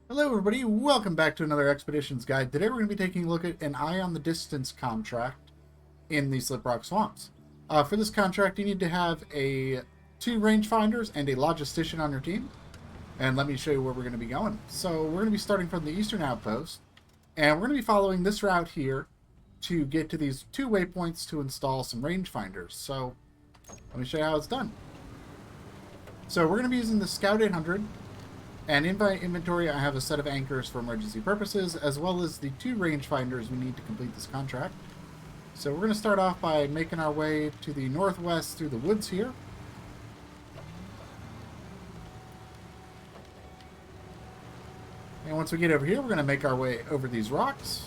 Hello everybody, welcome back to another Expeditions Guide. Today we're going to be taking a look at an Eye on the Distance contract in the SlipRock Swamps. For this contract you need to have two rangefinders and a logistician on your team. And let me show you where we're going to be going. So we're going to be starting from the eastern outpost, and we're going to be following this route here to get to these two waypoints to install some rangefinders. So let me show you how it's done. So we're going to be using the Scout 800. And in my inventory, I have a set of anchors for emergency purposes, as well as the two rangefinders we need to complete this contract. So we're going to start off by making our way to the northwest through the woods here. And once we get over here, we're going to make our way over these rocks.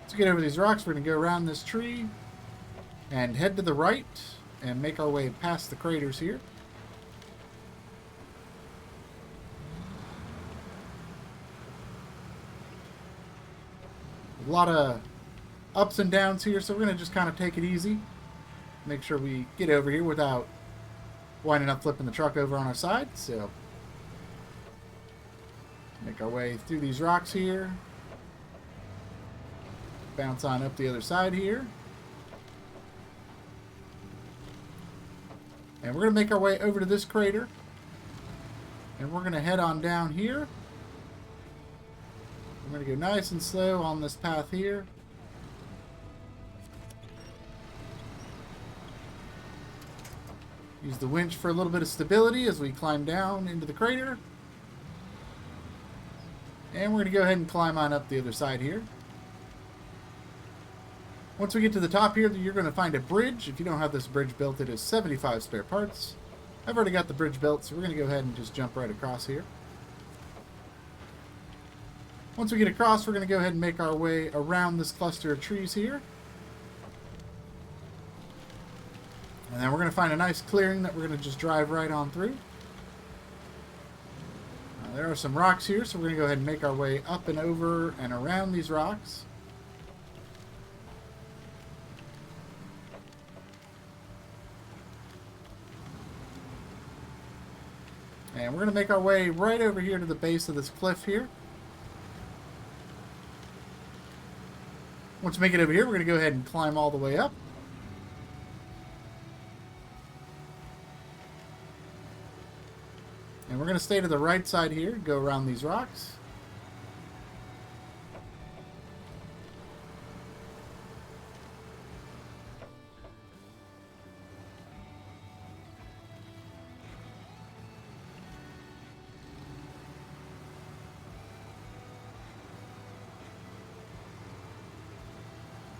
To get over these rocks, we're going to go around this tree and head to the right and make our way past the craters here. A lot of ups and downs here, so we're going to just kind of take it easy. Make sure we get over here without winding up flipping the truck over on our side. So make our way through these rocks here. Bounce on up the other side here. And we're going to make our way over to this crater. And we're going to head on down here. We're going to go nice and slow on this path here. Use the winch for a little bit of stability as we climb down into the crater. And we're going to go ahead and climb on up the other side here. Once we get to the top here, you're going to find a bridge. If you don't have this bridge built, it is 75 spare parts. I've already got the bridge built, so we're going to go ahead and just jump right across here. Once we get across, we're going to go ahead and make our way around this cluster of trees here. And then we're going to find a nice clearing that we're going to just drive right on through. There are some rocks here, so we're going to go ahead and make our way up and over and around these rocks. And we're going to make our way right over here to the base of this cliff here. Once we make it over here, we're going to go ahead and climb all the way up. And we're going to stay to the right side here, go around these rocks.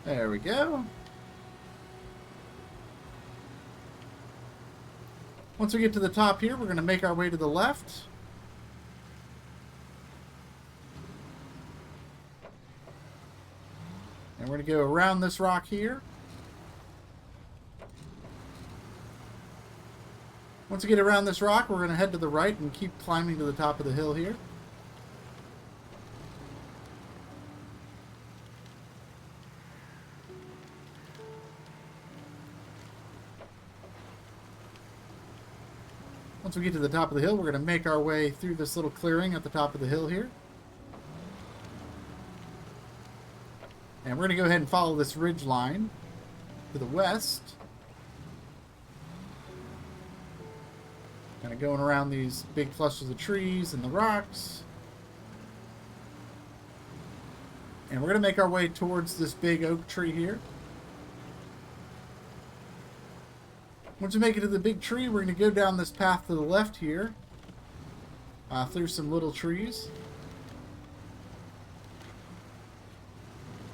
There we go. Once we get to the top here, we're going to make our way to the left. And we're going to go around this rock here. Once we get around this rock, we're going to head to the right and keep climbing to the top of the hill here. Once we get to the top of the hill, we're going to make our way through this little clearing at the top of the hill here. And we're going to go ahead and follow this ridge line to the west. Kind of going around these big clusters of trees and the rocks. And we're going to make our way towards this big oak tree here. Once we make it to the big tree, we're going to go down this path to the left here, through some little trees.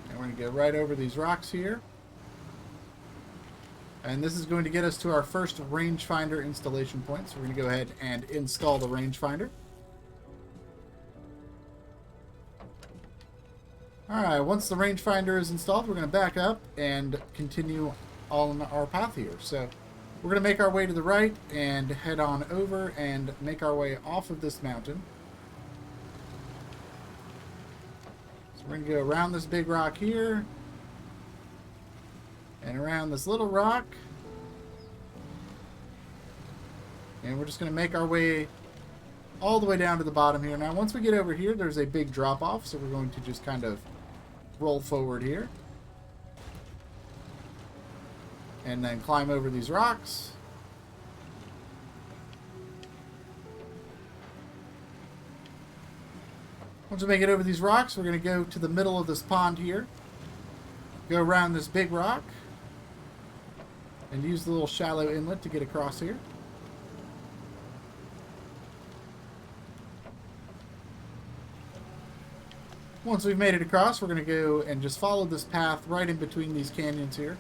And we're going to go right over these rocks here. And this is going to get us to our first rangefinder installation point. So we're going to go ahead and install the rangefinder. Alright, once the rangefinder is installed, we're going to back up and continue on our path here. So we're going to make our way to the right and head on over and make our way off of this mountain. So we're going to go around this big rock here and around this little rock. And we're just going to make our way all the way down to the bottom here. Now, once we get over here, there's a big drop-off, so we're going to just kind of roll forward here. And then climb over these rocks. Once we make it over these rocks, we're going to go to the middle of this pond here. Go around this big rock. And use the little shallow inlet to get across here. Once we've made it across, we're going to go and just follow this path right in between these canyons here.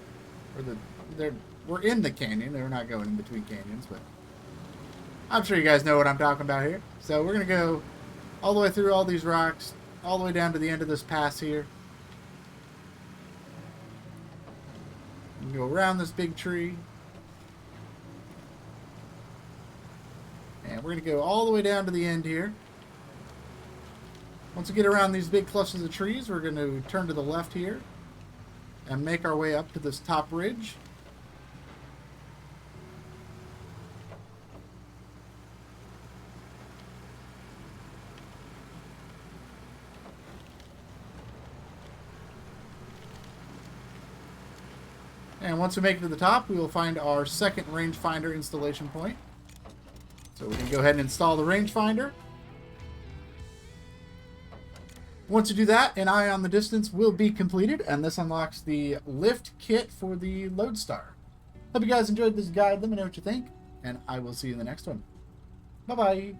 We're in the canyon. They're not going in between canyons, but I'm sure you guys know what I'm talking about here. So we're going to go all the way through all these rocks, all the way down to the end of this pass here. And go around this big tree. And we're going to go all the way down to the end here. Once we get around these big clusters of trees, we're going to turn to the left here and make our way up to this top ridge. And once we make it to the top, we will find our second rangefinder installation point. So we can go ahead and install the rangefinder. Once you do that, an eye on the distance will be completed, and this unlocks the lift kit for the Lodestar. Hope you guys enjoyed this guide. Let me know what you think, and I will see you in the next one. Bye-bye.